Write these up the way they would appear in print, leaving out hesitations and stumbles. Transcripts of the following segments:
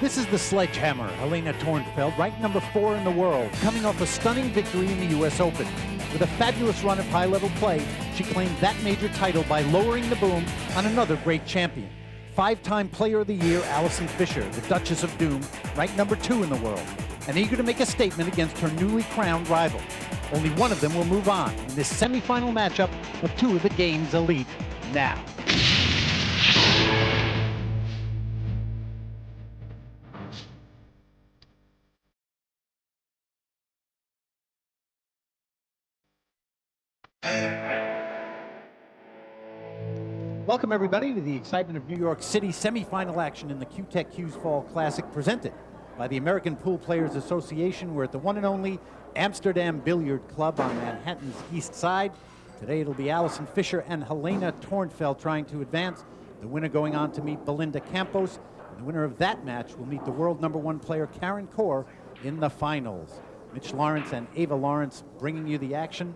This is the Sledgehammer, Helena Tornfeld, ranked number 4 in the world, coming off a stunning victory in the U.S. Open. With a fabulous run of high-level play, she claimed that major title by lowering the boom on another great champion. 5-time Player of the Year, Alison Fisher, the Duchess of Doom, ranked number 2 in the world, and eager to make a statement against her newly crowned rival. Only one of them will move on in this semifinal matchup of two of the game's elite. Now. Welcome, everybody, to the excitement of New York City semifinal action in the Q-Tech Hughes Fall Classic, presented by the American Pool Players Association. We're at the one and only Amsterdam Billiard Club on Manhattan's East Side. Today it'll be Alison Fisher and Helena Tornfeld trying to advance. The winner going on to meet Belinda Campos. And the winner of that match will meet the world #1 player Karen Khor in the finals. Mitch Lawrence and Ava Lawrence bringing you the action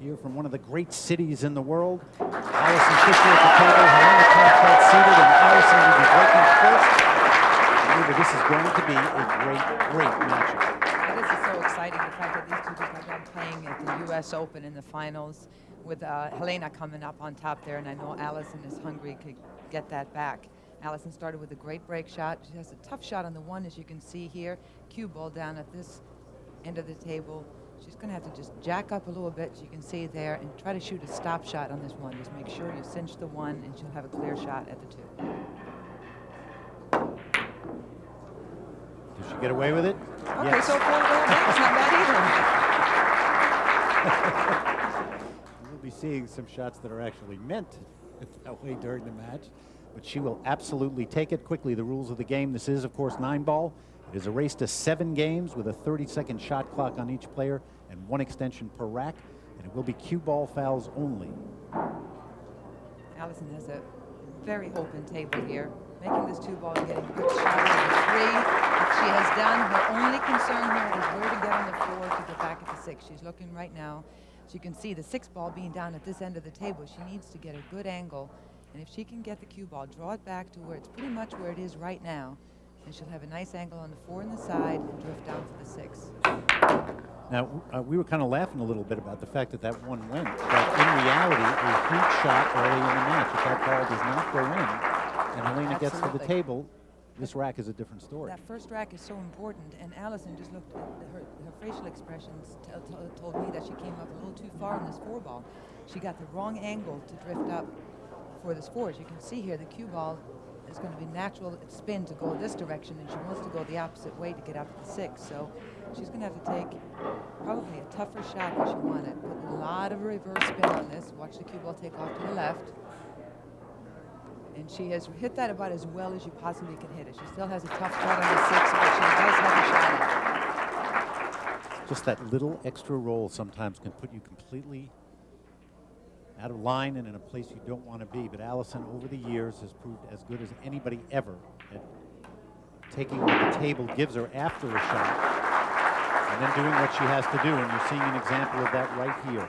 here from one of the great cities in the world. Alison Fisher at the table, Helena Tornfeld seated, and Alison will be breaking first. Remember, this is going to be a great matchup. This is so exciting, the fact that these two just got done playing at the U.S. Open in the finals with Helena coming up on top there, and I know Alison is hungry to get that back. Alison started with a great break shot. She has a tough shot on the one, as you can see here. Cue ball down at this end of the table. She's going to have to just jack up a little bit, so you can see there, and try to shoot a stop shot on this one. Just make sure you cinch the one, and she'll have a clear shot at the two. Does she get away with it? Okay, yes. so far, it's not bad either. We'll be seeing some shots that are actually meant that way during the match, but she will absolutely take it. Quickly, the rules of the game. This is, of course, 9-ball. It is a race to 7 games with a 30-second shot clock on each player and 1 extension per rack, and it will be cue ball fouls only. Alison has a very open table here, making this 2-ball and getting a good shot on the 3. She has done. Her only concern here is where to get on the 4 to get back at the 6. She's looking right now. As you can see, the 6-ball being down at this end of the table, she needs to get a good angle, and if she can get the cue ball, draw it back to where it's pretty much where it is right now, and she'll have a nice angle on the 4 on the side and drift down for the 6. Now, we were kind of laughing a little bit about the fact that that one went, but in reality, a huge shot early in the match. If that ball does not go in and Helena gets to the table, this rack is a different story. That first rack is so important, and Alison just looked at her facial expressions told me that she came up a little too far in this 4-ball. She got the wrong angle to drift up for this 4. As you can see here, the cue ball is going to be natural spin to go this direction, and she wants to go the opposite way to get up to the 6. So she's going to have to take probably a tougher shot than she wanted. Put a lot of reverse spin on this. Watch the cue ball take off to the left. And she has hit that about as well as you possibly can hit it. She still has a tough shot on the 6, but she does have a shot at it. Just that little extra roll sometimes can put you completely out of line and in a place you don't want to be. But Alison, over the years, has proved as good as anybody ever at taking what the table gives her after a shot and then doing what she has to do. And you're seeing an example of that right here.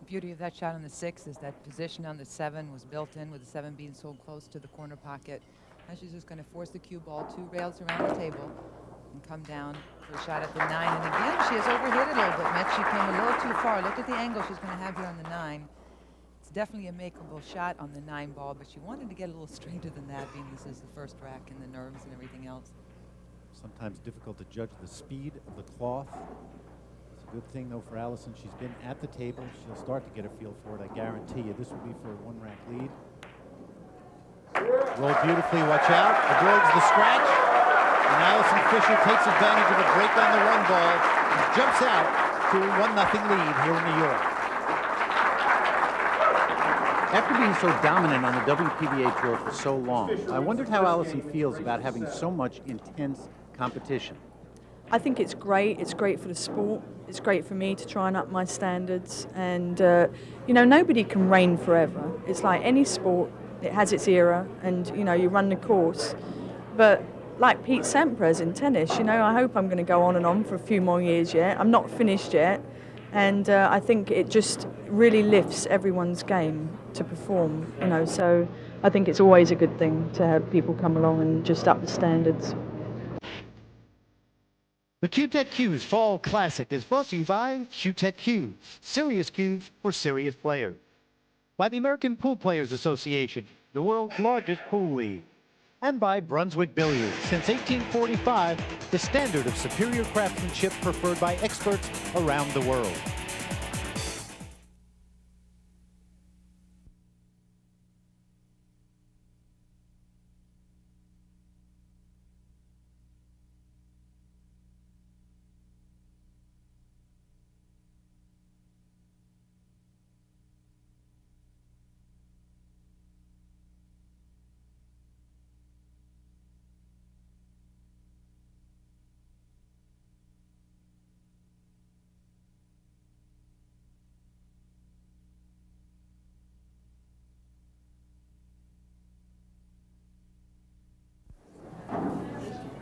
The beauty of that shot on the 6 is that position on the 7 was built in, with the 7 being so close to the corner pocket. Now she's just going to force the cue ball 2 rails around the table and come down for a shot at the 9. And again, she has overhit it a little bit, Mitch. She came a little too far. Look at the angle she's going to have here on the 9. It's definitely a makeable shot on the 9-ball, but she wanted to get a little straighter than that, being this is the first rack and the nerves and everything else. Sometimes difficult to judge the speed of the cloth. It's a good thing, though, for Alison. She's been at the table. She'll start to get a feel for it, I guarantee you. This will be for a 1-rack lead. Roll beautifully, watch out. Avoids the scratch. And Alison Fisher takes advantage of a break on the 1-ball and jumps out to a 1-0 lead here in New York. After being so dominant on the WPBA Tour for so long, I wondered how Alison feels about having so much intense competition. I think it's great. It's great for the sport. It's great for me to try and up my standards. And, you know, nobody can reign forever. It's like any sport, it has its era, and, you know, you run the course. But like Pete Sampras in tennis, you know, I hope I'm going to go on and on for a few more years yet. I'm not finished yet. And I think it just really lifts everyone's game to perform, you know. So I think it's always a good thing to have people come along and just up the standards. The Q-Tech Cues Fall Classic is brought to you by Q-Tech Cues, serious cues for serious players. By the American Pool Players Association, the world's largest pool league. And by Brunswick Billiards, since 1845, the standard of superior craftsmanship preferred by experts around the world.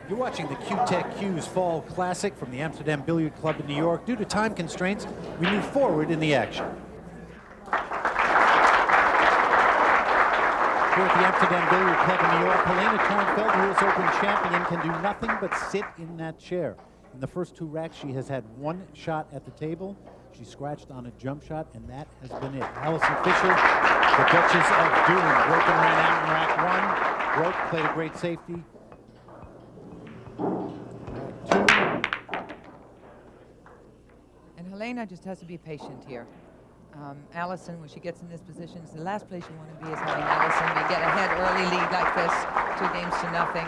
You're watching the Q-Tech Cues Fall Classic from the Amsterdam Billiard Club in New York. Due to time constraints, we move forward in the action. Here at the Amsterdam Billiard Club in New York, Helena Tornfeld, US Open champion, can do nothing but sit in that chair. In the first 2 racks, she has had 1 shot at the table. She scratched on a jump shot, and that has been it. Alison Fisher, the Duchess of Doom, broken ran out in rack 1. Broke, played a great safety. And Helena just has to be patient here. Alison, when she gets in this position, is the last place you want to be is having Alison get ahead early lead like this, 2 games to nothing.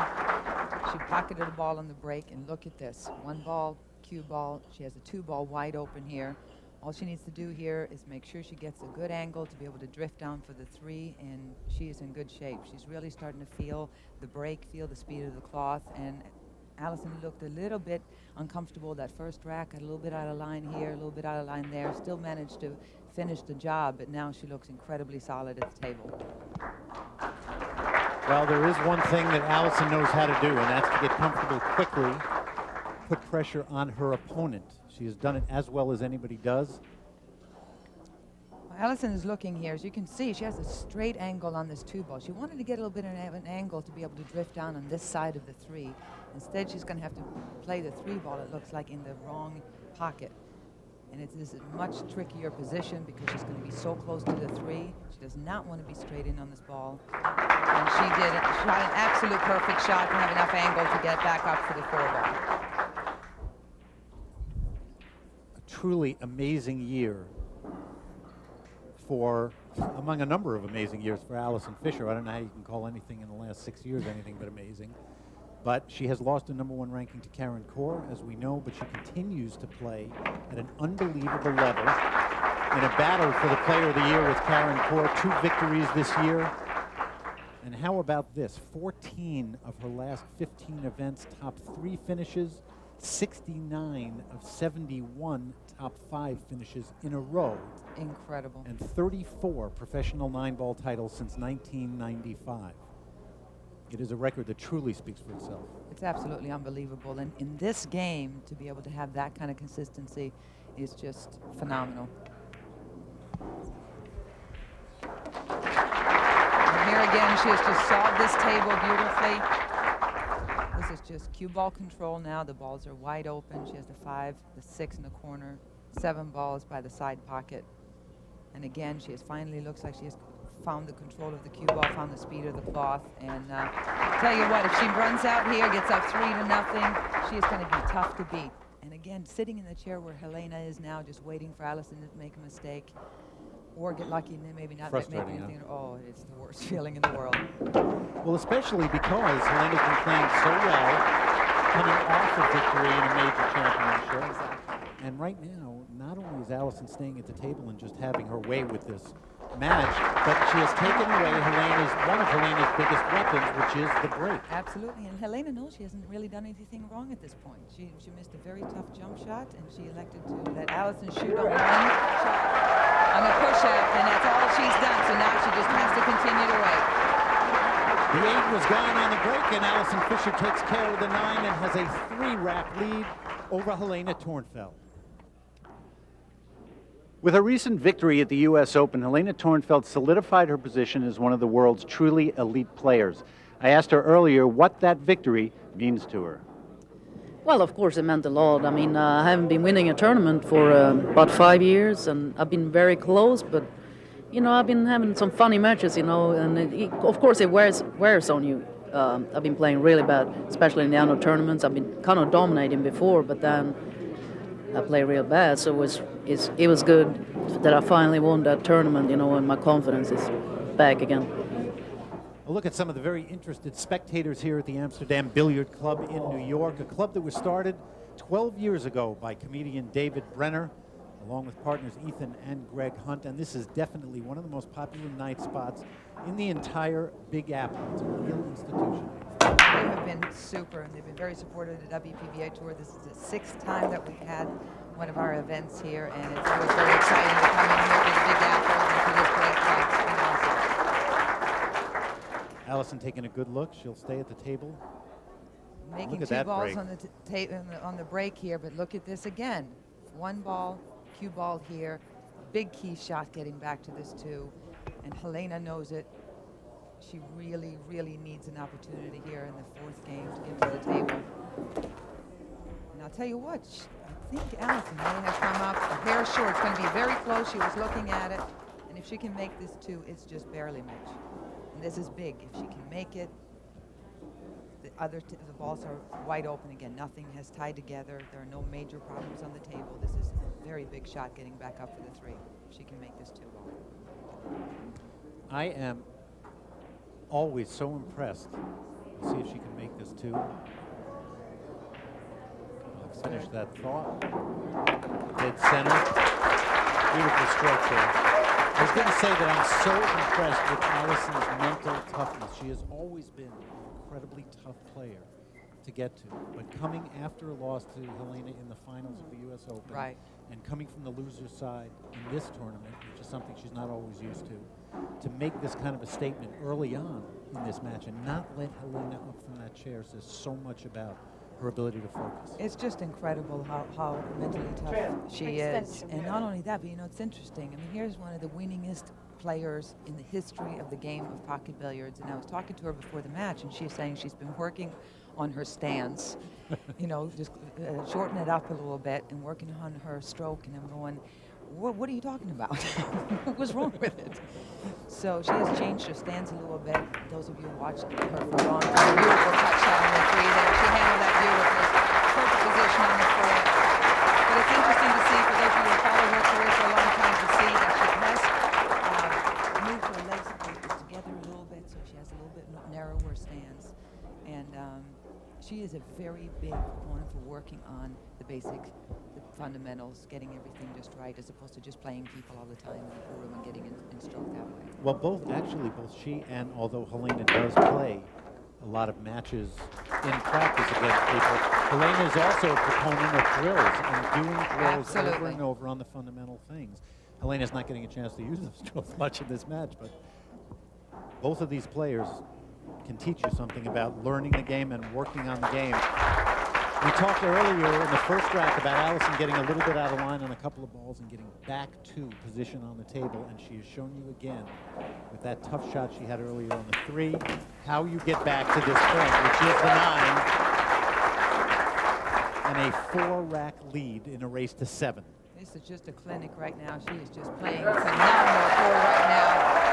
She pocketed the ball on the break, and look at this. 1 ball, cue ball. She has a 2 ball wide open here. All she needs to do here is make sure she gets a good angle to be able to drift down for the 3, and she is in good shape. She's really starting to feel the break, feel the speed of the cloth, and Alison looked a little bit uncomfortable that first rack, a little bit out of line here, a little bit out of line there, still managed to finish the job, but now she looks incredibly solid at the table. Well, there is one thing that Alison knows how to do, and that's to get comfortable quickly, put pressure on her opponent. She has done it as well as anybody does. Well, Alison is looking here. As you can see, she has a straight angle on this 2 ball. She wanted to get a little bit of an angle to be able to drift down on this side of the 3. Instead, she's going to have to play the 3 ball, it looks like, in the wrong pocket. And it is a much trickier position because she's going to be so close to the 3. She does not want to be straight in on this ball. And she did it. She shot an absolute perfect shot to have enough angle to get back up for the 4 ball. A truly amazing year for, among a number of amazing years for Alison Fisher. I don't know how you can call anything in the last 6 years anything but amazing. But she has lost a #1 ranking to Karen Corr, as we know, but she continues to play at an unbelievable level in a battle for the Player of the Year with Karen Corr. 2 victories this year. And how about this? 14 of her last 15 events, top 3 finishes, 69 of 71 top 5 finishes in a row. Incredible. And 34 professional 9-ball titles since 1995. It is a record that truly speaks for itself. It's absolutely unbelievable. And in this game, to be able to have that kind of consistency is just phenomenal. And here again, she has just solved this table beautifully. This is just cue ball control now. The balls are wide open. She has the 5, the 6 in the corner, 7 balls by the side pocket. And again, she has finally, looks like she has found the control of the cue ball, found the speed of the cloth, and tell you what, if she runs out here, gets up 3-0, she is going to be tough to beat. And again, sitting in the chair where Helena is now, just waiting for Alison to make a mistake, or get lucky and then maybe not make anything. Oh, it's the worst feeling in the world. Well, especially because Helena's been playing so well, coming off a victory in a major championship. Exactly. And right now, not only is Alison staying at the table and just having her way with this match, but she has taken away one of Helena's biggest weapons, which is the break. Absolutely, and Helena knows she hasn't really done anything wrong at this point. She missed a very tough jump shot, and she elected to let Alison shoot on 1 shot on a push-up, and that's all she's done. So now she just has to continue to wait. The 8 was gone on the break, and Alison Fisher takes care of the 9 and has a 3-rack lead over Helena Tornfeld. With her recent victory at the U.S. Open, Helena Tornfeld solidified her position as one of the world's truly elite players. I asked her earlier what that victory means to her. Well, of course, it meant a lot. I mean, I haven't been winning a tournament for about 5 years, and I've been very close, but, I've been having some funny matches, and of course it wears on you. I've been playing really bad, especially in the annual tournaments. I've been kind of dominating before, but then I play real bad, so it was good that I finally won that tournament, and my confidence is back again. A look at some of the very interested spectators here at the Amsterdam Billiard Club in New York, a club that was started 12 years ago by comedian David Brenner, along with partners Ethan and Greg Hunt, and this is definitely one of the most popular night spots in the entire Big Apple. It's a real institution. They have been super, and they've been very supportive of the WPBA Tour. This is the 6th time that we've had one of our events here, and it's always very exciting to come in here to the Big Apple and to this great club. It's been awesome. Allison taking a good look. She'll stay at the table. Making Look at 2 that balls break. on the break here, but look at this again. 1 ball, cue ball here, big key shot getting back to this 2, and Helena knows it. She really, really needs an opportunity here in the 4th game to get to the table. And I'll tell you what, I think Allison may have come up a hair short. It's going to be very close. She was looking at it, and if she can make this 2, it's just barely much. And this is big. If she can make it, the balls are wide open again. Nothing has tied together. There are no major problems on the table. This is a very big shot getting back up for the 3. If she can make this 2 ball. I am always so impressed. We'll see if she can make this 2. I'll finish that thought. Dead center. Beautiful stroke there. I was going to say that I'm so impressed with Allison's mental toughness. She has always been an incredibly tough player to get to, but coming after a loss to Helena in the finals of the U.S. Open, Right. and coming from the loser's side in this tournament, which is something she's not always used to make this kind of a statement early on in this match and not let Helena up from that chair says so much about her ability to focus. It's just incredible how mentally tough she is. And not only that, but it's interesting. I mean, here's one of the winningest players in the history of the game of pocket billiards. And I was talking to her before the match, and she's saying she's been working on her stance, just shorten it up a little bit and working on her stroke. And I'm going, what are you talking about? What's wrong with it? So she has changed her stance a little bit. Those of you who watched her for a long time, beautiful touch shot on the 3 there. She handled that beautifully. Perfect position on the 4. But it's interesting to see, for those of you who follow her career for a long time, to see that she has moved her legs together a little bit, so she has a little bit narrower stance. And she is a very big proponent for working on the fundamentals, getting everything just right, as opposed to just playing people all the time in the pool room and getting in stroke that way. Well, both she and, although Helena does play a lot of matches in practice against people, Helena is also a proponent of drills and doing drills over and over on the fundamental things. Helena's not getting a chance to use those drills much in this match, but both of these players can teach you something about learning the game and working on the game. We talked earlier in the first rack about Allison getting a little bit out of line on a couple of balls and getting back to position on the table, and she has shown you again with that tough shot she had earlier on the 3, how you get back to this point, which is the 9, and a 4-rack lead in a race to 7. This is just a clinic right now. She is just playing phenomenal pool right now.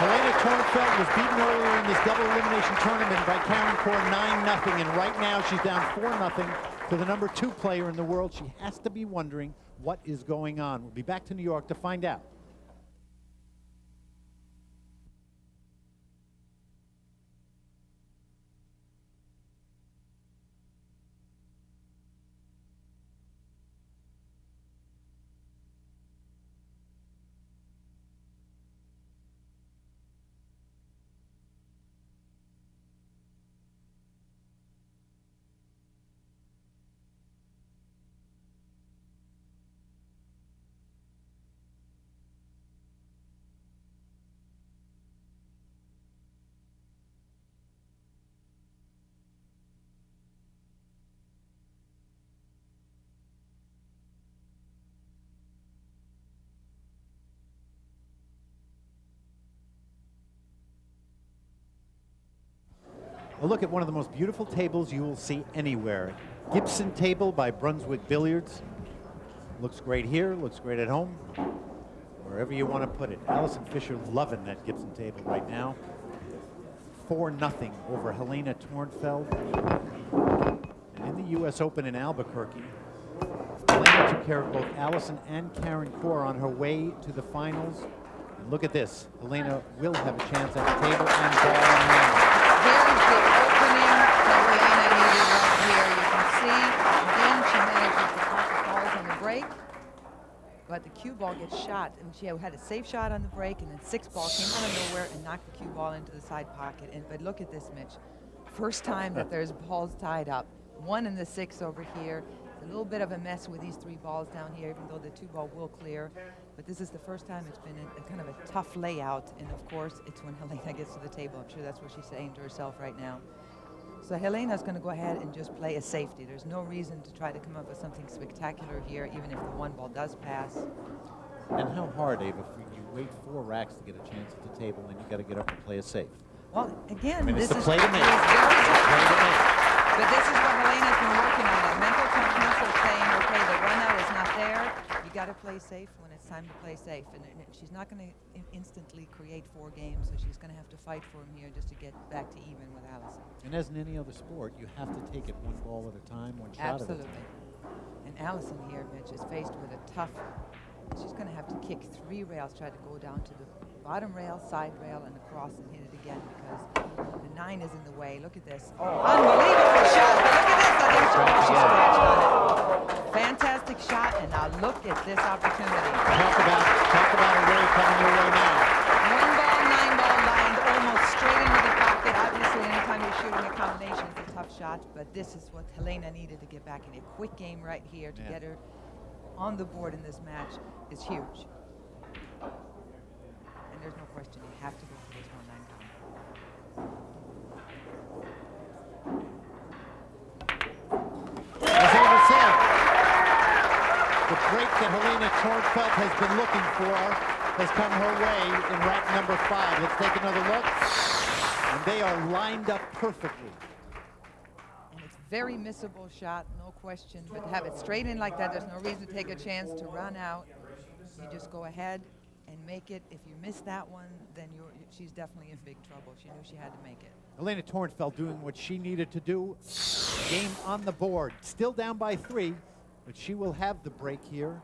Helena Tornfeld was beaten earlier in this double elimination tournament by Karen Corr 9-0, and right now she's down 4-0 to the number 2 player in the world. She has to be wondering what is going on. We'll be back to New York to find out. A look at one of the most beautiful tables you will see anywhere. Gibson table by Brunswick Billiards. Looks great here, looks great at home. Wherever you want to put it. Alison Fisher loving that Gibson table right now. 4-0 over Helena Tornfeld. And in the U.S. Open in Albuquerque, Helena took care of both Alison and Karen Corr on her way to the finals. And look at this. Helena will have a chance at the table and ball in hand. Here's the opening that Helena needed right here. You can see, again, she manages to pop the balls on the break, but the cue ball gets shot. And she had a safe shot on the break, and then 6 ball came out of nowhere and knocked the cue ball into the side pocket. But look at this, Mitch. First time that there's balls tied up. 1 and the 6 over here. It's a little bit of a mess with these 3 balls down here, even though the 2 ball will clear. But this is the first time it's been a kind of a tough layout. And of course, it's when Helena gets to the table. I'm sure that's what she's saying to herself right now. So Helena's going to go ahead and just play a safety. There's no reason to try to come up with something spectacular here, even if the 1 ball does pass. And how hard, Ava, if you wait 4 racks to get a chance at the table, then you got to get up and play a safe. Well, again, I mean, this it's the is play to make. very tough. Play to make. But this is what Helena's been working on. That mental toughness of saying, okay, the run out is not there. You got to play safe when it's time to play safe. And she's not going to instantly create 4 games, so she's going to have to fight for them here just to get back to even with Alison. And as in any other sport, you have to take it 1 ball at a time, 1 shot Absolutely. at a time. And Alison here, Mitch, is faced with a tough. She's going to have to kick 3 rails, try to go down to the bottom rail, side rail, and across and hit it again because the 9 is in the way. Look at this. Oh, unbelievable shot. But look at this. I think she scratched on it. Fantastic shot, and now look at this opportunity. Talk about a ray coming your way now. 1 ball, 9 ball lined almost straight into the pocket. Obviously, anytime you're shooting a combination, it's a tough shot, but this is what Helena needed to get back in a quick game right here to get her on the board in this match is huge. And there's no question, you have to go for this 1-9 count. As Ava said, the break that Helena Tornfeld has been looking for has come her way in rack number 5. Let's take another look. And they are lined up perfectly. And it's very missable shot, no question, but to have it straight in like that, there's no reason to take a chance to run out. You just go ahead and make it. If you miss that one, then she's definitely in big trouble. She knew she had to make it. Helena Tornfeld doing what she needed to do. Game on the board. Still down by 3, but she will have the break here.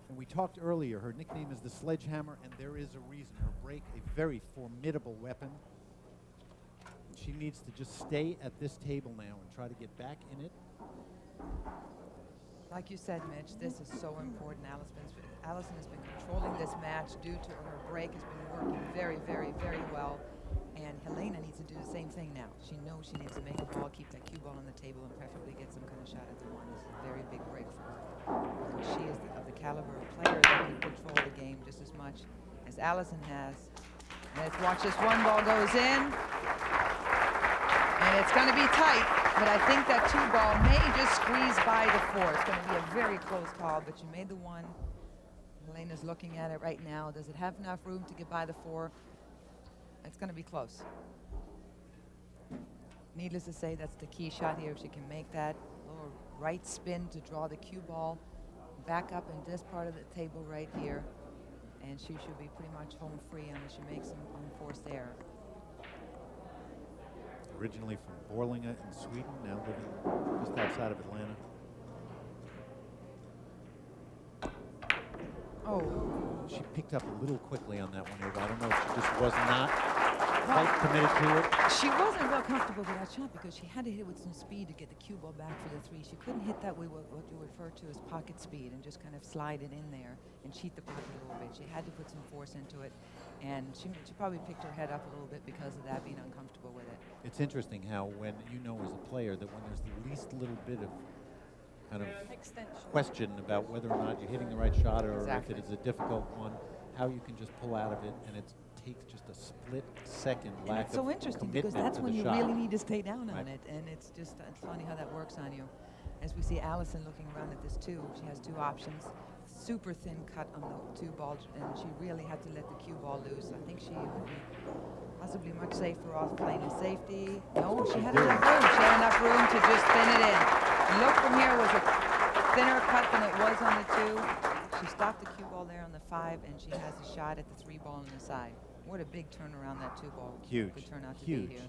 And we talked earlier, her nickname is the Sledgehammer, and there is a reason. Her break, a very formidable weapon. She needs to just stay at this table now and try to get back in it. Like you said, Mitch, this is so important. Alison has been controlling this match due to her break has been working very, very, very well. And Helena needs to do the same thing now. She knows she needs to make a ball, keep that cue ball on the table, and preferably get some kind of shot at the 1. This is a very big break for her. Because she is of the caliber of player that can control the game just as much as Alison has. Let's watch this 1 ball goes in. And it's going to be tight, but I think that 2 ball may just squeeze by the 4. It's going to be a very close call, but you made the 1. Helena's looking at it right now. Does it have enough room to get by the 4? It's going to be close. Needless to say, that's the key shot here. If she can make that little right spin to draw the cue ball back up in this part of the table right here, and she should be pretty much home free unless she makes some unforced error. Originally from Borlänge in Sweden, now living just outside of Atlanta. Oh. She picked up a little quickly on that one, Ava. I don't know if she just was not quite committed to it. She wasn't real comfortable with that shot because she had to hit it with some speed to get the cue ball back for the 3. She couldn't hit that with what you refer to as pocket speed and just kind of slide it in there and cheat the pocket a little bit. She had to put some force into it, and she probably picked her head up a little bit because of that, being uncomfortable with it. It's interesting how when you know as a player that when there's the least little bit of kind of question about whether or not you're hitting the right shot or if it is a difficult one, how you can just pull out of it, and it takes just a split second lack of it's so interesting because commitment that's to when the you shot. really need to stay down on Right. it, and it's funny how that works on you. As we see Alison looking around at this too, she has 2 options. Super thin cut on the 2 ball, and she really had to let the cue ball loose. I think she would be possibly much safer off Helena's safety. No, she had enough room. She had enough room to just spin it in. The look from here was a thinner cut than it was on the 2. She stopped the cue ball there on the 5, and she has a shot at the 3 ball on the side. What a big turnaround that 2 ball Huge. could turn out to Huge. be here.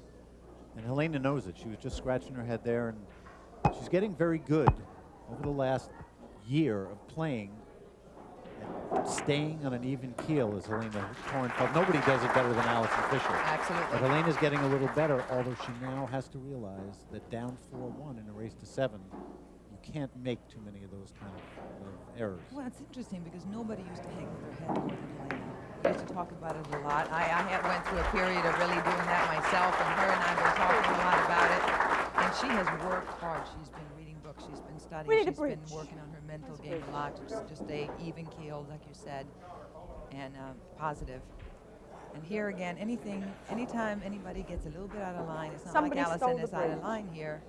And Helena knows it. She was just scratching her head there, and she's getting very good over the last year of playing and staying on an even keel as Helena Tornfeld. Nobody does it better than Alison Fisher. Absolutely. But Helena's getting a little better, although she now has to realize that down 4-1 in a race to 7, you can't make too many of those kind of errors. Well, it's interesting because nobody used to hang with her head more than Helena. We used to talk about it a lot. I went through a period of really doing that myself, and her and I have been talking a lot about it. And she has worked hard. She's been reading books. She's been studying. She's been working on her mental game a lot to stay even keeled, like you said, and positive. And here again, anytime anybody gets a little bit out of line, it's not Somebody like stole Alison the is out of bridge. line here,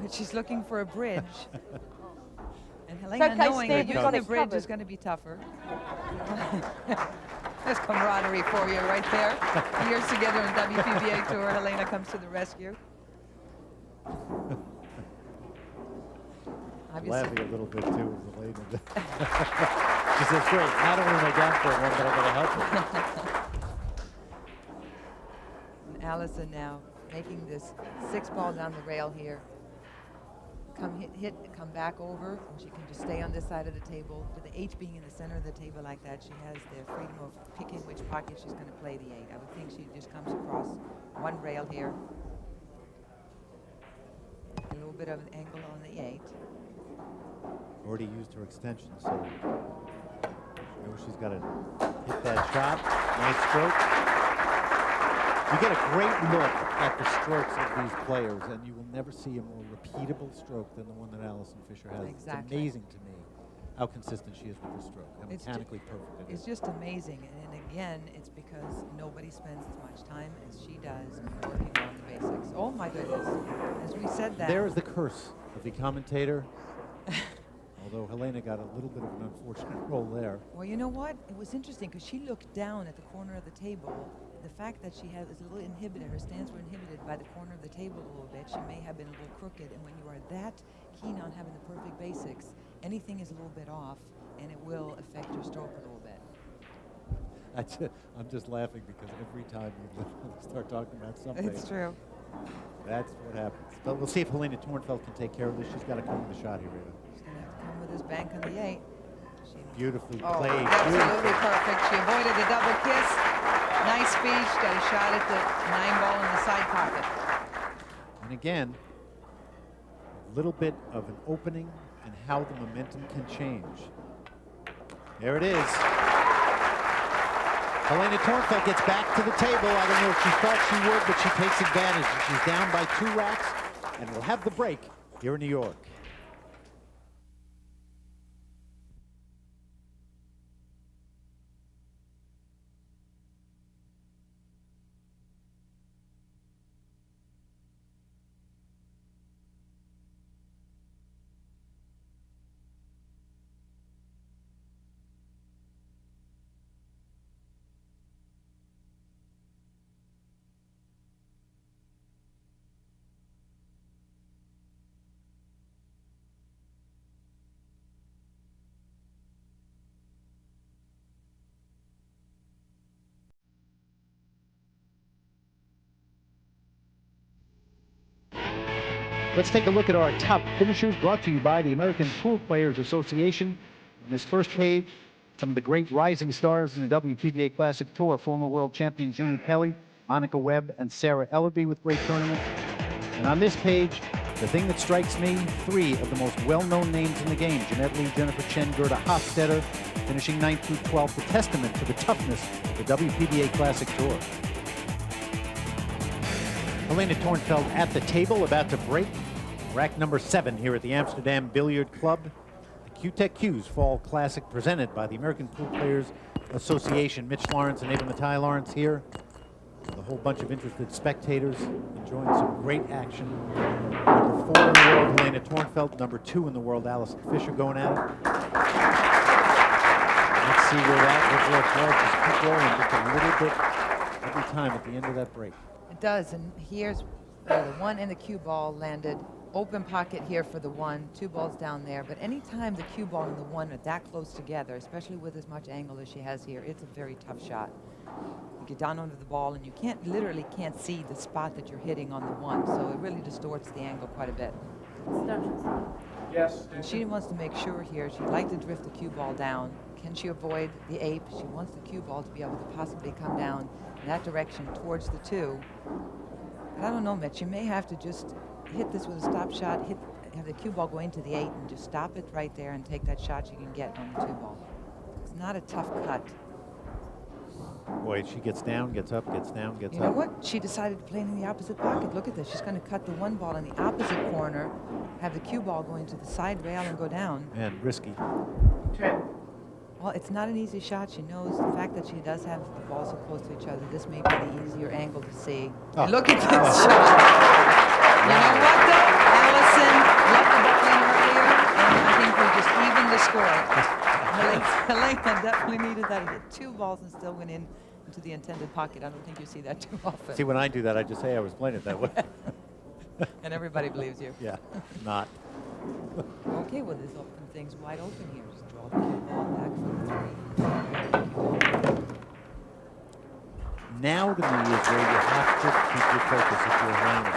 but she's looking for a bridge. And okay, Helena, knowing Steve, that we've using got the it bridge covered. is going to be tougher. There's camaraderie for you right there. Years together on WPBA Tour, Helena comes to the rescue. Obviously, Laughing a little bit too as Helena. She says, great, not only am I down 4-1, but I gotta help her. and Alison now making this 6 ball down the rail here. Come back over, and she can just stay on this side of the table. With the 8 being in the center of the table like that, she has the freedom of picking which pocket she's going to play the 8. I would think she just comes across one rail here. A little bit of an angle on the 8. Already used her extension, so she knows she's got to hit that shot. Nice stroke. You get a great look at the strokes of these players, and you will never see a more repeatable stroke than the one that Alison Fisher has. Exactly. It's amazing to me how consistent she is with her stroke, how It's mechanically perfect it It's is. just amazing, and again, it's because nobody spends as much time as she does working on the basics. Oh my goodness! As we said that. There is the curse of the commentator. Although Helena got a little bit of an unfortunate roll there. Well, you know what? It was interesting because she looked down at the corner of the table. The fact that she is a little inhibited, her stance were inhibited by the corner of the table a little bit. She may have been a little crooked, and when you are that keen on having the perfect basics, anything is a little bit off, and it will affect your stroke a little bit. I'm just laughing because every time you start talking about something, It's true. that's what happens. But we'll see if Helena Tornfeld can take care of this. She's got to come with a shot here, Eva. She's going to have to come with this bank on the 8. Beautifully Oh, played. absolutely perfect. She avoided the double kiss. Nice speed. She got a shot at the 9 ball in the side pocket. And again, a little bit of an opening and how the momentum can change. There it is. Helena Tornfeld gets back to the table. I don't know if she thought she would, but she takes advantage. She's down by 2 racks and will have the break here in New York. Let's take a look at our top finishers brought to you by the American Pool Players Association. On this first page, some of the great rising stars in the WPBA Classic Tour, former world champions June Kelly, Monica Webb, and Sarah Ellerby with great tournaments. And on this page, the thing that strikes me, 3 of the most well-known names in the game, Jeanette Lee, Jennifer Chen, Gerda Hofstetter, finishing 9th through 12th, a testament to the toughness of the WPBA Classic Tour. Helena Tornfeld at the table, about to break. Rack number 7 here at the Amsterdam Billiard Club. The Q-Tech Q's Fall Classic presented by the American Pool Players Association. Mitch Lawrence and Ava Matai Lawrence here. With a whole bunch of interested spectators enjoying some great action. Number 4 in the world, Helena Tornfeld. Number 2 in the world, Alison Fisher going at it. Let's see where that will go. Just keep rolling just a little bit every time at the end of that break. It does, and here's where the 1 and the cue ball landed. Open pocket here for the 1, 2 balls down there. But anytime the cue ball and the 1 are that close together, especially with as much angle as she has here, it's a very tough shot. You get down under the ball and you literally can't see the spot that you're hitting on the 1, so it really distorts the angle quite a bit. Yes. And she wants to make sure here, she'd like to drift the cue ball down. Can she avoid the 8? She wants the cue ball to be able to possibly come down in that direction towards the 2. But I don't know, Mitch, you may have to just hit this with a stop shot, have the cue ball go into the 8 and just stop it right there and take that shot you can get on the 2 ball. It's not a tough cut. Boy, she gets down, gets up, gets down, gets You up. know what? She decided to play in the opposite pocket. Look at this. She's going to cut the 1 ball in the opposite corner, have the cue ball go into the side rail and go down. And risky. 10. Well, it's not an easy shot. She knows the fact that she does have the balls so close to each other. This may be the easier angle to see. Oh. And look at this shot. You know what, though? Allison left the ball in earlier, and I think we just evened the score. Helena definitely needed that. He hit 2 balls and still went into the intended pocket. I don't think you see that too often. See, when I do that, I just say I was playing it that way. And everybody believes you. Yeah, not. Okay, well, this open things wide open here. Just draw the cue ball back for the 3. Now to me is where you have to keep your focus if you're Helena.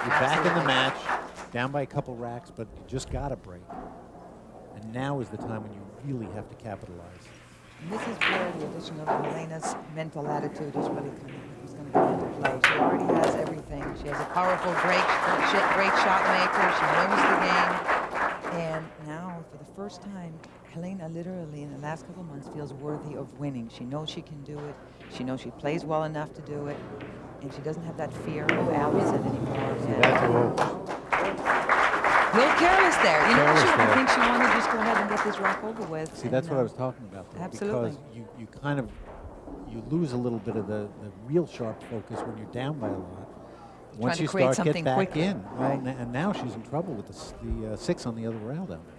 You're back in the match, down by a couple racks, but you just got to break. And now is the time when you really have to capitalize. And this is where the addition of Helena's mental attitude is really going to come into play. She already has everything. She has a powerful, great shot maker. She knows the game. And now, for the first time, Helena literally in the last couple months feels worthy of winning. She knows she can do it. She knows she plays well enough to do it. And she doesn't have that fear of Allison anymore. That's A little careless there. You know, Careless I there. think she wanted to just go ahead and get this rack over with. See, that's what I was talking about. Though, Absolutely. Because you kind of, you lose a little bit of the real sharp focus when you're down by a lot. Once to you create start something get back quicker, in, well, right. and now she's in trouble with the 6 on the other rail down there.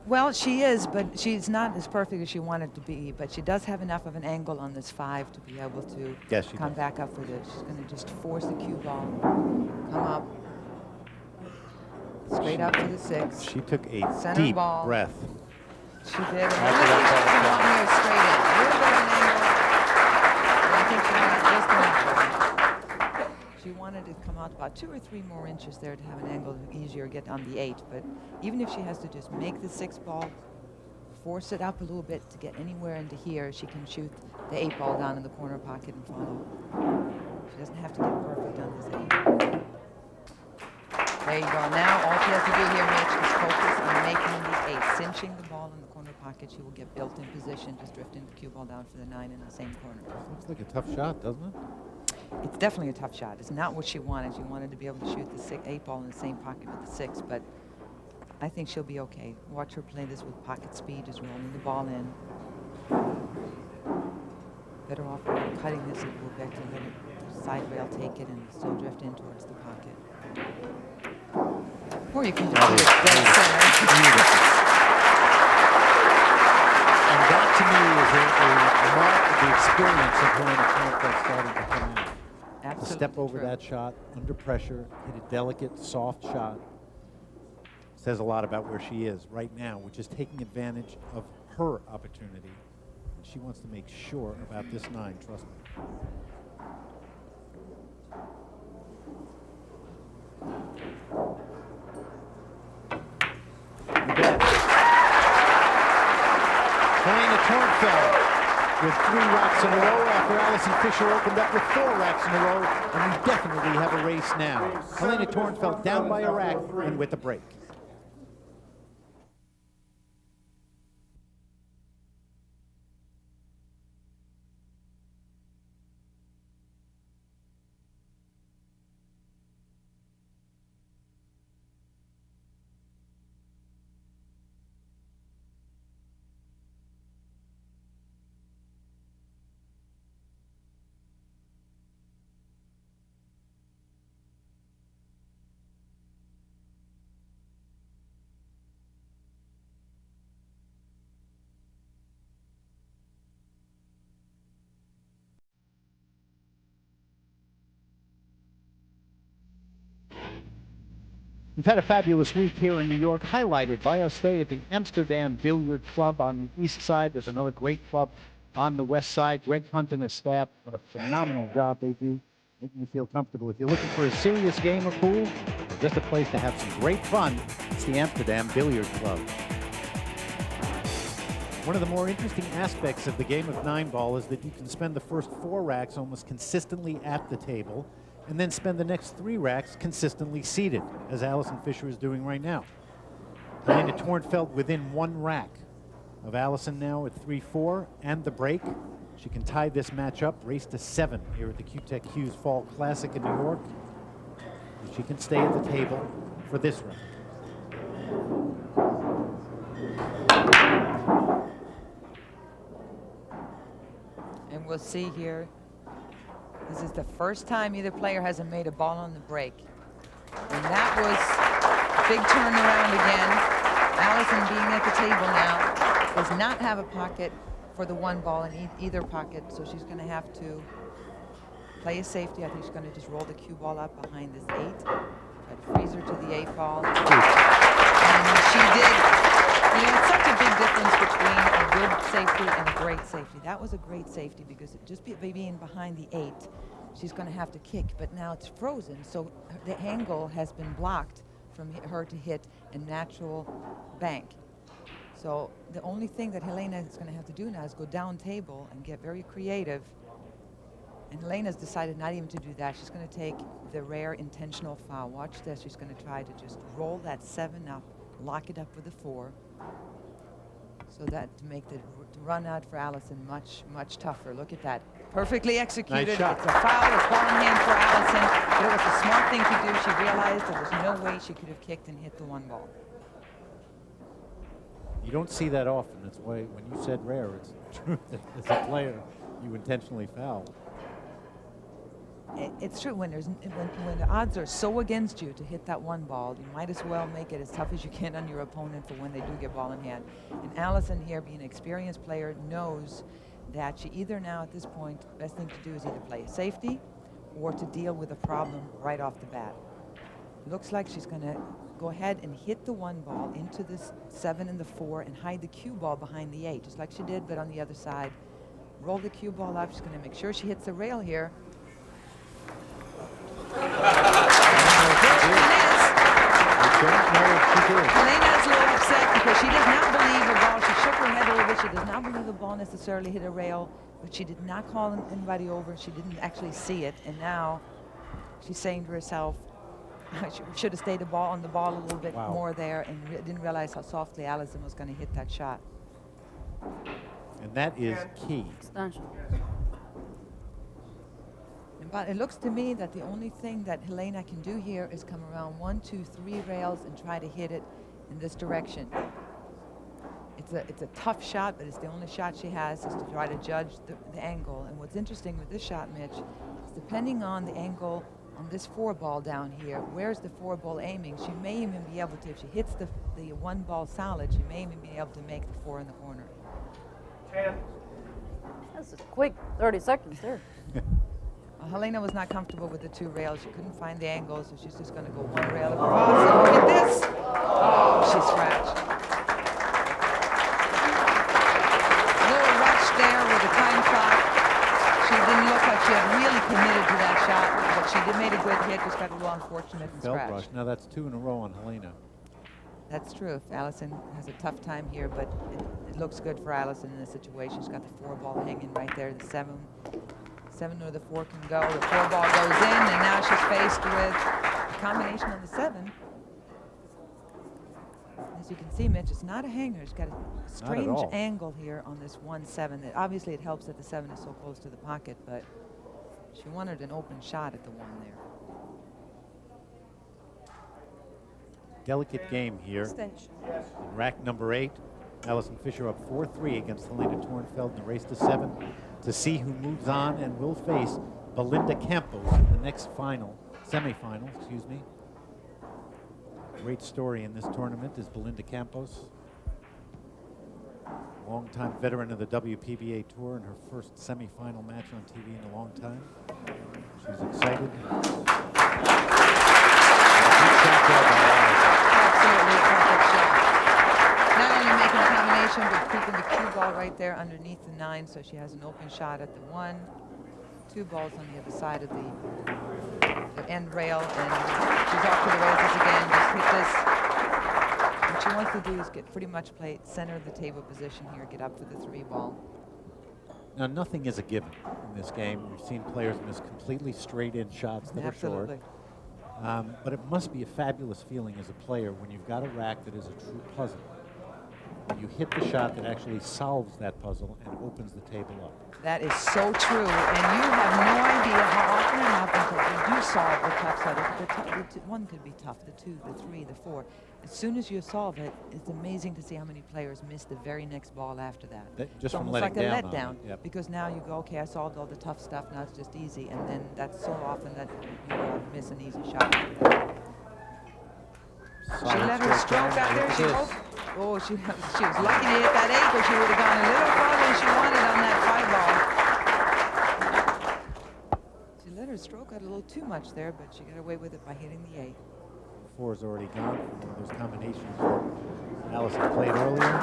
Well, she is, but she's not as perfect as she wanted to be. But she does have enough of an angle on this 5 to be able to Yes, she come does. back up with it. She's going to just force the cue ball, come up, straight up to the 6. She took a Center deep ball. breath. She did. And After look that at ball she shot. here straight in. A little bit of an angle. And I think she got just enough. She wanted to come out about 2 or 3 more inches there to have an angle easier get on the 8. But even if she has to just make the 6 ball, force it up a little bit to get anywhere into here, she can shoot the 8 ball down in the corner pocket and follow. She doesn't have to get perfect on this 8. There you go. Now all she has to do here, Mitch, is focus on making the 8. Cinching the ball in the corner pocket, she will get built in position, just drifting the cue ball down for the 9 in the same corner. Looks like a tough shot, doesn't it? It's definitely a tough shot. It's not what she wanted. She wanted to be able to shoot the 8 ball in the same pocket with the 6, but I think she'll be okay. Watch her play this with pocket speed, just rolling the ball in. Better off cutting this a little bit to let it side rail take it and still drift in towards the pocket. Or you can just do it dead center. And that to me is a mark of the experience of Helena Kornfeld starting to come in. To Absolutely step over true. that shot under pressure, hit a delicate, soft shot. Says a lot about where she is right now, which is taking advantage of her opportunity. And she wants to make sure about this 9, trust me. You bet. Helena Kornfeld with 3 racks in a row after Allison Fisher opened up with 4 racks in a row, and we definitely have a race now. Helena Kornfeld down by a rack and with a break. We've had a fabulous week here in New York, highlighted by our stay at the Amsterdam Billiard Club on the east side. There's another great club on the west side. Greg Hunt and his staff, what a phenomenal job they do, making you feel comfortable. If you're looking for a serious game of pool, or just a place to have some great fun, it's the Amsterdam Billiard Club. One of the more interesting aspects of the game of 9-ball is that you can spend the first 4 racks almost consistently at the table, and then spend the next 3 racks consistently seated, as Alison Fisher is doing right now. Helena Tornfeld within 1 rack of Alison now at 3-4 and the break. She can tie this match up, race to 7 here at the Q-Tech Hughes Fall Classic in New York. And she can stay at the table for this round. And we'll see here. This is the first time either player hasn't made a ball on the break. And that was a big turnaround again. Alison being at the table now does not have a pocket for the 1 ball in either pocket, so she's going to have to play a safety. I think she's going to just roll the cue ball up behind this 8. Try to freeze her to the 8 ball. And she did. You know, it's such a big difference between a good safety and a great safety. That was a great safety because just being behind the 8, she's going to have to kick, but now it's frozen, so the angle has been blocked from her to hit a natural bank. So the only thing that Helena is going to have to do now is go down table and get very creative. And Helena's decided not even to do that. She's going to take the rare intentional foul. Watch this. She's going to try to just roll that 7 up, lock it up with a 4. So that to make the run out for Alison much, much tougher. Look at that. Perfectly executed. Nice shot. It's a foul. It's ball in hand for Alison. But it was a smart thing to do. She realized there was no way she could have kicked and hit the 1 ball. You don't see that often. That's why when you said rare, it's true that as a player, you intentionally fouled. It's true when the odds are so against you to hit that 1 ball, you might as well make it as tough as you can on your opponent for when they do get ball in hand. And Alison here, being an experienced player, knows that she either now at this point, best thing to do is either play a safety or to deal with a problem right off the bat. Looks like she's going to go ahead and hit the 1 ball into this 7 and the 4 and hide the cue ball behind the 8, just like she did, but on the other side. Roll the cue ball up. She's going to make sure she hits the rail here. Helena is a little upset because she does not believe the ball. She shook her head over. She does not believe the ball necessarily hit a rail, but she did not call anybody over. She didn't actually see it, and now she's saying to herself, she should have stayed on the ball a little bit more there, and didn't realize how softly Alison was going to hit that shot. And that is key. Extension. But it looks to me that the only thing that Helena can do here is come around 1, 2, 3 rails and try to hit it in this direction. It's a tough shot, but it's the only shot she has is to try to judge the angle. And what's interesting with this shot, Mitch, is depending on the angle on this 4 ball down here, where's the 4 ball aiming? She may even be able to, if she hits the 1 ball solid, she may even be able to make the 4 in the corner. 10. That's a quick 30 seconds there. Well, Helena was not comfortable with the 2 rails. She couldn't find the angle, so she's just going to go 1 rail across. And look at this. Oh, she scratched. A little rush there with the time clock. She didn't look like she had really committed to that shot, but she did made a good hit. Just got a little unfortunate and Belt scratched. rush. Now that's 2 in a row on Helena. That's true. If Alison has a tough time here, but it looks good for Alison in this situation. She's got the 4 ball hanging right there. The 7 or the 4 can go. The 4 ball goes in, and now she's faced with a combination of the 7. As you can see, Mitch, it's not a hanger. It's got a strange angle here on this 1-7. Obviously, it helps that the 7 is so close to the pocket, but she wanted an open shot at the 1 there. Delicate game here. Extension. In rack number 8, Alison Fisher up 4-3 against Helena Tornfeld in the race to 7 to see who moves on and will face Belinda Campos in the next semifinal, excuse me. Great story in this tournament is Belinda Campos, longtime veteran of the WPBA Tour, and her first semifinal match on TV in a long time. She's excited. right there underneath the 9, so she has an open shot at the 1. 2 balls on the other side of the end rail, and she's off to the races again. Just hit this. What she wants to do is get pretty much play center of the table position here, get up for the 3 ball. Now, nothing is a given in this game. We've seen players miss completely straight-in shots that Absolutely. are short. But it must be a fabulous feeling as a player when you've got a rack that is a true puzzle. You hit the shot that actually solves that puzzle and opens the table up. That is so true, and you have no idea how often it happens that you do solve the tough side. The 1 could be tough, the 2, the 3, the 4. As soon as you solve it, it's amazing to see how many players miss the very next ball after that. Just It's from almost like letting a down on letdown, it, yep. because now you go, okay, I solved all the tough stuff, now it's just easy, and then that's so often that you miss an easy shot. She Solid let her stroke out there. Look She at hoped. this. Oh, she was lucky to hit that 8, but she would have gone a little farther than she wanted on that 5 ball. She let her stroke out a little too much there, but she got away with it by hitting the 8. 4 is already gone from one of those combinations that Allison played earlier.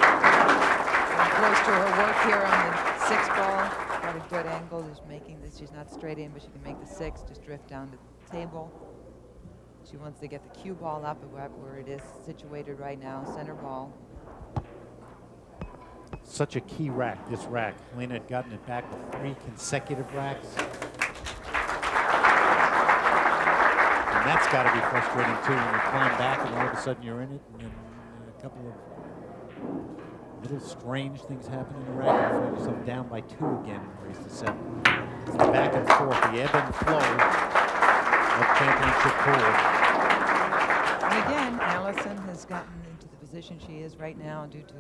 Close to her work here on the 6 ball. Got a good angle. Just making this. She's not straight in, but she can make the 6. Just drift down to the table. She wants to get the cue ball up where it is situated right now, center ball. Such a key rack, this rack. Helena had gotten it back with 3 consecutive racks. And that's got to be frustrating too when you climb back and all of a sudden you're in it, and then a couple of little strange things happen in the rack. You find yourself down by 2 again and raise to 7. It's the back and forth, the ebb and flow of championship pool. And again, Allison has gotten into the position she is right now due to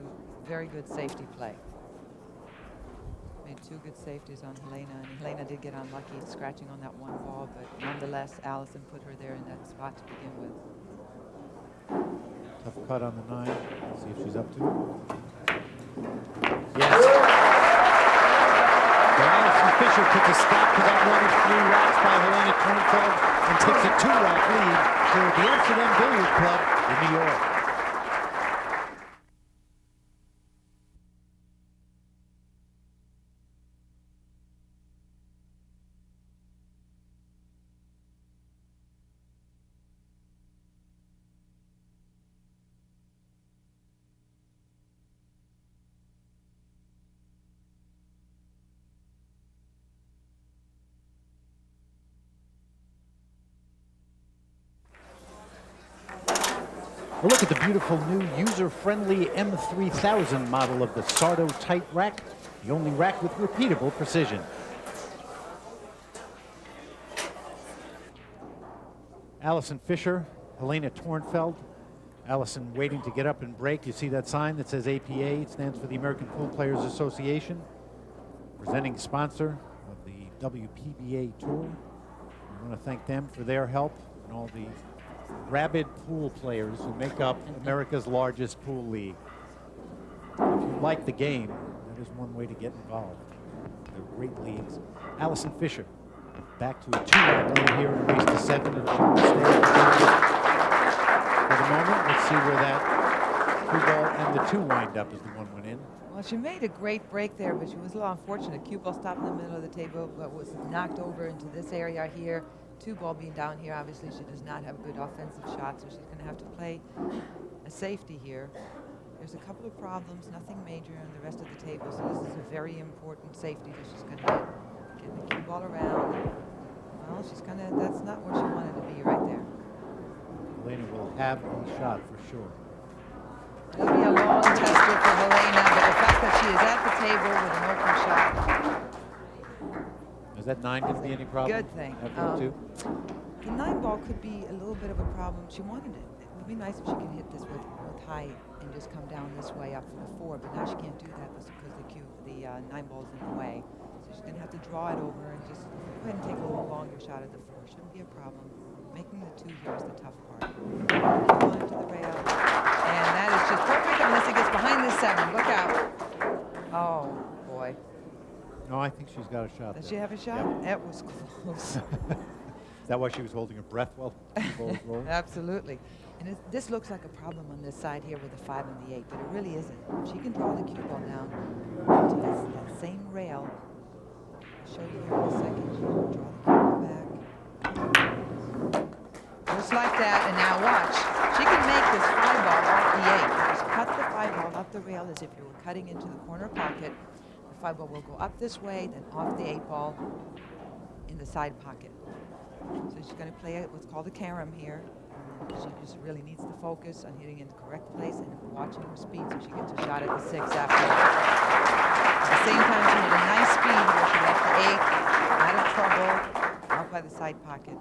very good safety play. Made 2 good safeties on Helena, and Helena did get unlucky scratching on that 1 ball, but nonetheless, Allison put her there in that spot to begin with. Tough cut on the 9. Let's see if she's up to it. Yes. So Allison Fisher took a stop to that run of 3 racks by Helena Tornfeld and takes a 2-rack lead for the Amsterdam Billiard Club in New York. A look at the beautiful new user-friendly M3000 model of the Sardo Tight Rack, the only rack with repeatable precision. Allison Fisher, Helena Tornfeld. Allison waiting to get up and break. You see that sign that says APA. It stands for the American Pool Players Association, presenting sponsor of the WPBA Tour. We want to thank them for their help and all the rabid pool players who make up America's largest pool league. If you like the game, that is one way to get involved. They're great leagues. Allison Fisher back to a 2-rack lead here in race to 7, and she will stay at the game. For the moment, let's see where that 2 ball and the 2 wind up as the 1 went in. Well, she made a great break there, but she was a little unfortunate. Cue ball stopped in the middle of the table, but was knocked over into this area here. 2 ball being down here, obviously she does not have a good offensive shot, so she's going to have to play a safety here. There's a couple of problems, nothing major on the rest of the table, so this is a very important safety that she's going to get the cue ball around. Well, she's going to, that's not where she wanted to be right there. Helena will have a shot for sure. It'll be a long tester for Helena, but the fact that she is at the table with an open shot. Is that 9 going to be any problem? Good thing. After 2? The 9 ball could be a little bit of a problem. She wanted it. It would be nice if she could hit this with height and just come down this way up for the 4, but now she can't do that because the 9 ball's in the way. So she's going to have to draw it over and just go ahead and take a little longer shot at the 4. Shouldn't be a problem. Making the 2 here is the tough part. Come on to the rail. And that is just perfect unless he gets behind this 7. Look out. Oh, boy. No, I think she's got a shot Does there. she have a shot? Yep. That was close. Is that why she was holding her breath while the cue ball was rolling? Absolutely. And this looks like a problem on this side here with the 5 and the 8, but it really isn't. If she can draw the cue ball down to that same rail. I'll show you here in a second. She can draw the cue ball back. Just like that, and now watch. She can make this 5 ball off the 8. Just cut the 5 ball off the rail as if you were cutting into the corner pocket. The 5 ball will go up this way, then off the 8 ball in the side pocket. So she's going to play what's called a carom here. She just really needs to focus on hitting in the correct place and watching her speed so she gets a shot at the 6 after. At the same time, she had a nice speed where she left the 8 out of trouble, out by the side pocket.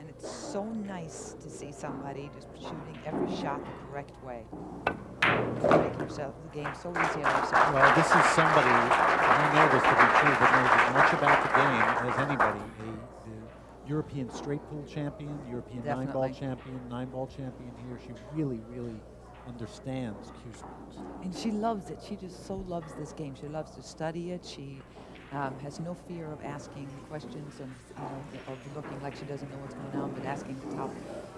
And it's so nice to see somebody just shooting every shot the correct way. Making herself the game so easy on herself. Well, this is somebody, I know this to be true, but knows as much about the game as anybody. The European straight pool champion, European Definitely. 9-ball champion, 9-ball champion here. She really, really understands cue sports. And she loves it. She just so loves this game. She loves to study it. She has no fear of asking questions and of looking like she doesn't know what's going on, but asking the top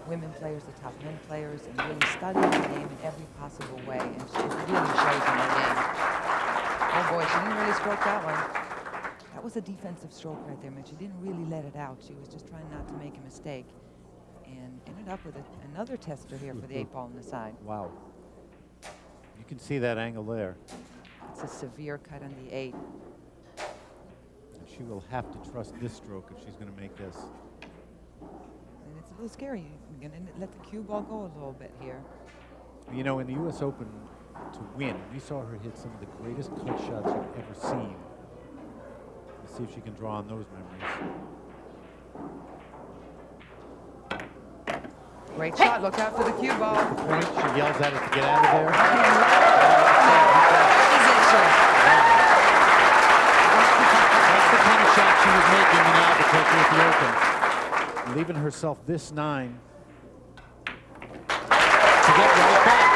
women players, the top men players, and really studying the game in every possible way. And she really shows in her game. Oh boy, she didn't really stroke that one. That was a defensive stroke right there, man. She didn't really let it out. She was just trying not to make a mistake, and ended up with another tester here for the 8 ball on the side. Wow. You can see that angle there. It's a severe cut on the 8. And she will have to trust this stroke if she's going to make this. And it's a little scary. You're going to let the cue ball go a little bit here. You know, in the U.S. Open, to win, we saw her hit some of the greatest cut shots you've ever seen. Let's see if she can draw on those memories. Great shot. Look out for the cue ball. Point, she yells at it to get out of there. Position. That's the kind of shot she was making in Albuquerque at the Open. Leaving herself this 9 to get right back.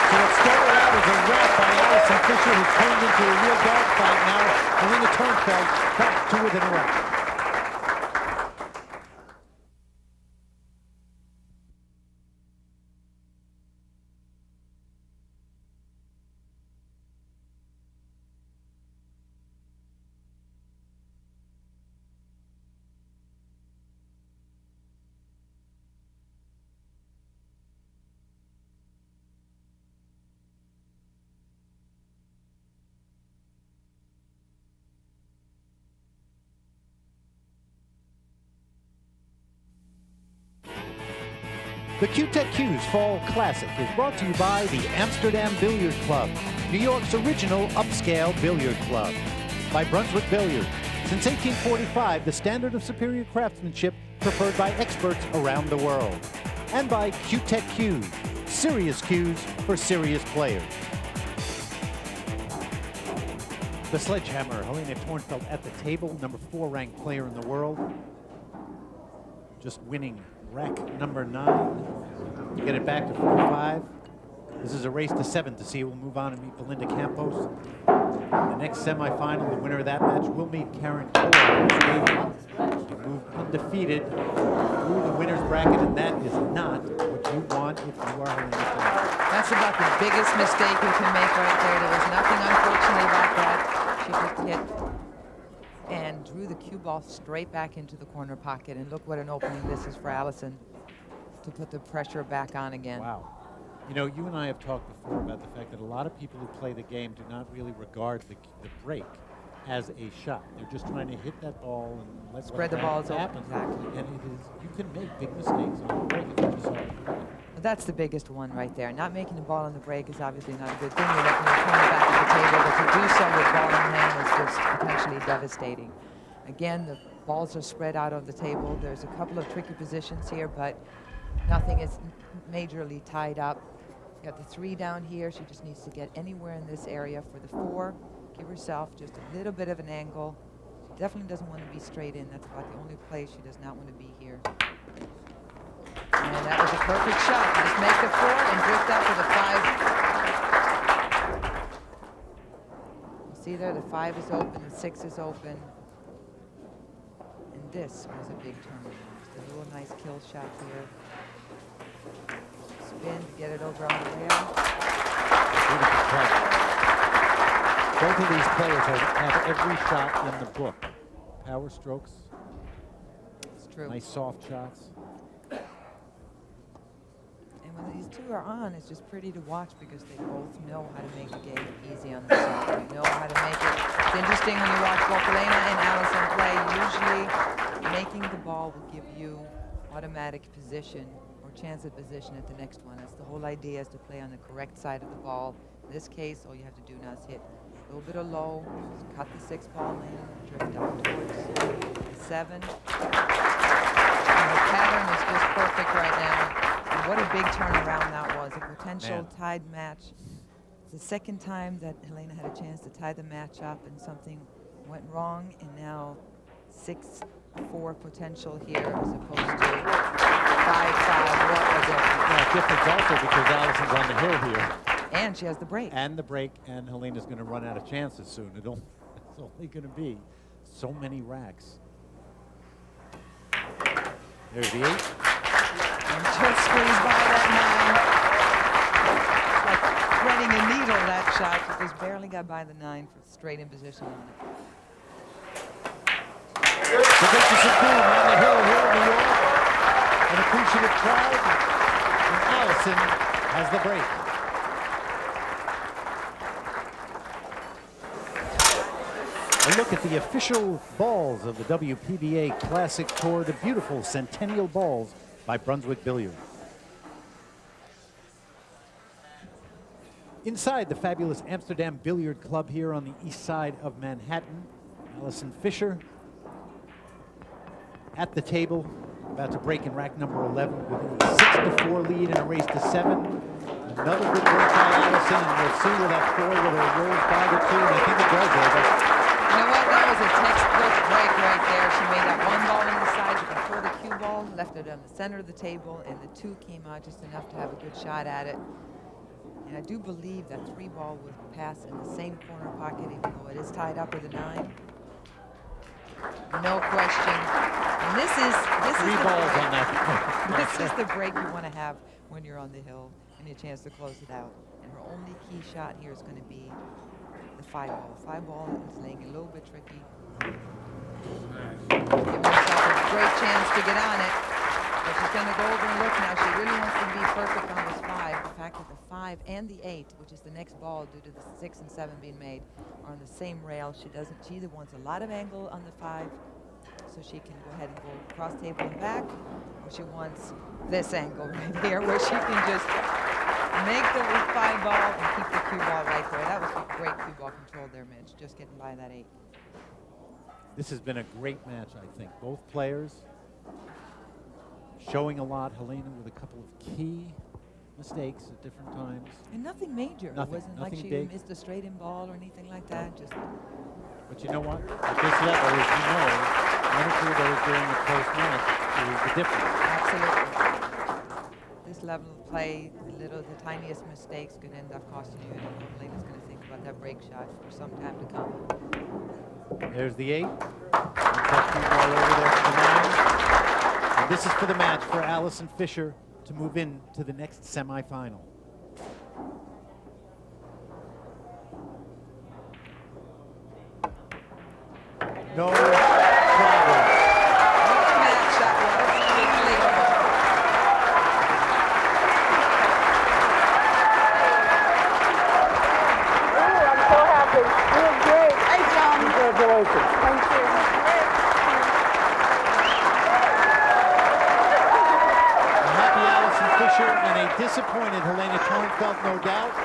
So what started out as a rep by Allison Fisher has turned into a real dogfight now. Marina Turnfeld back to within a rack. The Q-Tech Q's Fall Classic is brought to you by the Amsterdam Billiard Club, New York's original upscale billiard club. By Brunswick Billiard. Since 1845, the standard of superior craftsmanship preferred by experts around the world. And by Q-Tech Q's, serious cues for serious players. The Sledgehammer, Helena Turnfeld at the table, number 4 ranked player in the world. Just winning rack number 9 to get it back to 4-5. This is a race to 7 to see who will move on and meet Belinda Campos. The next semifinal, the winner of that match will meet Karen Cole. She moved undefeated through the winner's bracket, and that is not what you want if you are Helena Turnfeld. That's about the biggest mistake you can make right there. There was nothing unfortunate about that. She just hit and drew the cue ball straight back into the corner pocket. And look what an opening this is for Allison to put the pressure back on again. Wow. You know, you and I have talked before about the fact that a lot of people who play the game do not really regard the break as a shot. They're just trying to hit that ball and let Spread the balls open, happen. exactly. And it is, you can make big mistakes on the break if you decide to do it. That's the biggest one right there. Not making the ball on the break is obviously not a good thing. You're letting your opponent back at the table, but to do so with ball in hand is just potentially devastating. Again, the balls are spread out on the table. There's a couple of tricky positions here, but nothing is majorly tied up. Got the 3 down here. She just needs to get anywhere in this area for the 4. Give herself just a little bit of an angle. She definitely doesn't want to be straight in. That's about the only place she does not want to be here. And that was a perfect shot. Just make the 4 and drift out to the 5. You see there, the 5 is open, the 6 is open. And this was a big turnaround. Just a little nice kill shot here. Spin to get it over on the rail. Beautiful play. Both of these players have every shot in the book. Power strokes, It's true. nice soft shots. And when these two are on, it's just pretty to watch because they both know how to make the game easy on themselves. They know how to make it. It's interesting when you watch both Helena and Allison play. Usually, making the ball will give you automatic position or chance of position at the next one. That's the whole idea, is to play on the correct side of the ball. In this case, all you have to do now is hit a little bit of low, just cut the 6 ball lane, drift up towards the 7. And the pattern is just perfect right now. And what a big turnaround that was. A potential tied match. It's the second time that Helena had a chance to tie the match up and something went wrong, and now 6-4 potential here as opposed to 5-5. What a difference. Yeah, difference also because Allison's on the hill here. And she has the break. And the break, and Helena's going to run out of chances soon. It's only going to be so many racks. There's the 8. And just squeezed by that 9. Like threading a needle, that shot. She just barely got by the 9 for straight in position on it. So this is a boom on the hill here in New York. An appreciative crowd. And Allison has the break. A look at the official balls of the WPBA Classic Tour, the beautiful Centennial balls by Brunswick Billiard. Inside the fabulous Amsterdam Billiard Club here on the east side of Manhattan, Allison Fisher at the table, about to break in rack number 11 with a 6-4 lead in a race to 7. Another good break by Allison, and we'll see where that 4 whether it rolls by the 2, and I think it does there. You know what? That was a textbook break right there. She made that 1 ball on the side. She controlled the cue ball, left it on the center of the table, and the 2 came out just enough to have a good shot at it. And I do believe that 3 ball would pass in the same corner pocket, even though it is tied up with a 9. No question. And this is 3 balls on that. this is the break you want to have when you're on the hill and a chance to close it out. And her only key shot here is going to be the 5 ball. 5 ball is laying a little bit tricky. Giving herself a great chance to get on it. But she's going to go over and look now. She really wants to be perfect on this 5. The fact that the 5 and the 8, which is the next ball due to the 6 and 7 being made, are on the same rail. She either wants a lot of angle on the 5, so she can go ahead and go across table and back, or she wants this angle right here where she can just make the 5 ball and keep the cue ball right there. That was a great cue ball control there, Mitch, just getting by that 8. This has been a great match, I think. Both players showing a lot. Helena with a couple of key mistakes at different times. And nothing major. Nothing- It wasn't like nothing she big. missed a straight-in ball or anything like that. Just But you know what? At this level, as you know, 1 or 2 of those during a close match is the difference. absolutely. This level of play, the tiniest mistakes could end up costing you. And Helena's going to think about that break shot for some time to come. There's the 8. Touch cue ball over there for the 9. And this is for the match for Allison Fisher to move in to the next semifinal. No problem. What a match that was. Unbelievable. I'm so happy. You did great. Hey, John. Congratulations. Thank you. A happy Allison Fisher and a disappointed Helena Tornfeld, no doubt.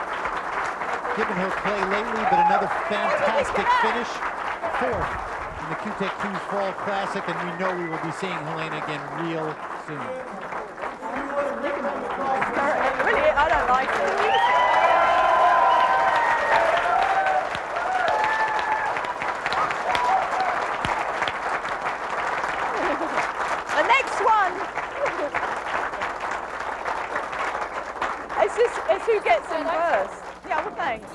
Given her play lately, but another fantastic finish. 4th in the QTech Hughes Fall Classic, and we know we will be seeing Helena again real soon. Really, I don't like it. The next one. It's who gets in first. Yeah. Well, thanks.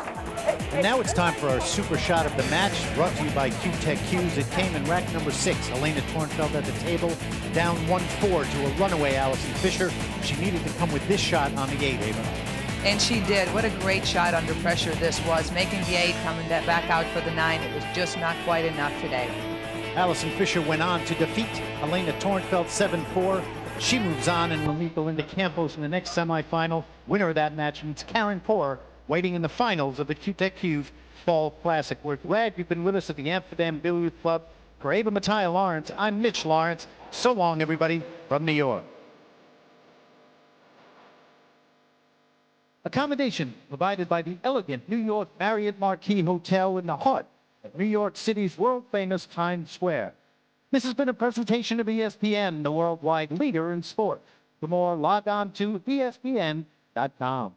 And now it's time for our super shot of the match, brought to you by Q-Tech Cues. It came in rack number 6. Elena Tornfeld at the table, down 1-4 to a runaway Allison Fisher. She needed to come with this shot on the 8, Ava. And she did. What a great shot under pressure this was, making the 8, coming back out for the 9. It was just not quite enough today. Allison Fisher went on to defeat Elena Tornfeld 7-4. She moves on and will meet Belinda Campos in the next semifinal. Winner of that match meets Karen Poor, waiting in the finals of the Q-Tech Cues Fall Classic. We're glad you've been with us at the Amsterdam Billiard Club. For Ava Mattia Lawrence, I'm Mitch Lawrence. So long, everybody, from New York. Accommodation provided by the elegant New York Marriott Marquis Hotel in the heart of New York City's world-famous Times Square. This has been a presentation of ESPN, the worldwide leader in sport. For more, log on to ESPN.com.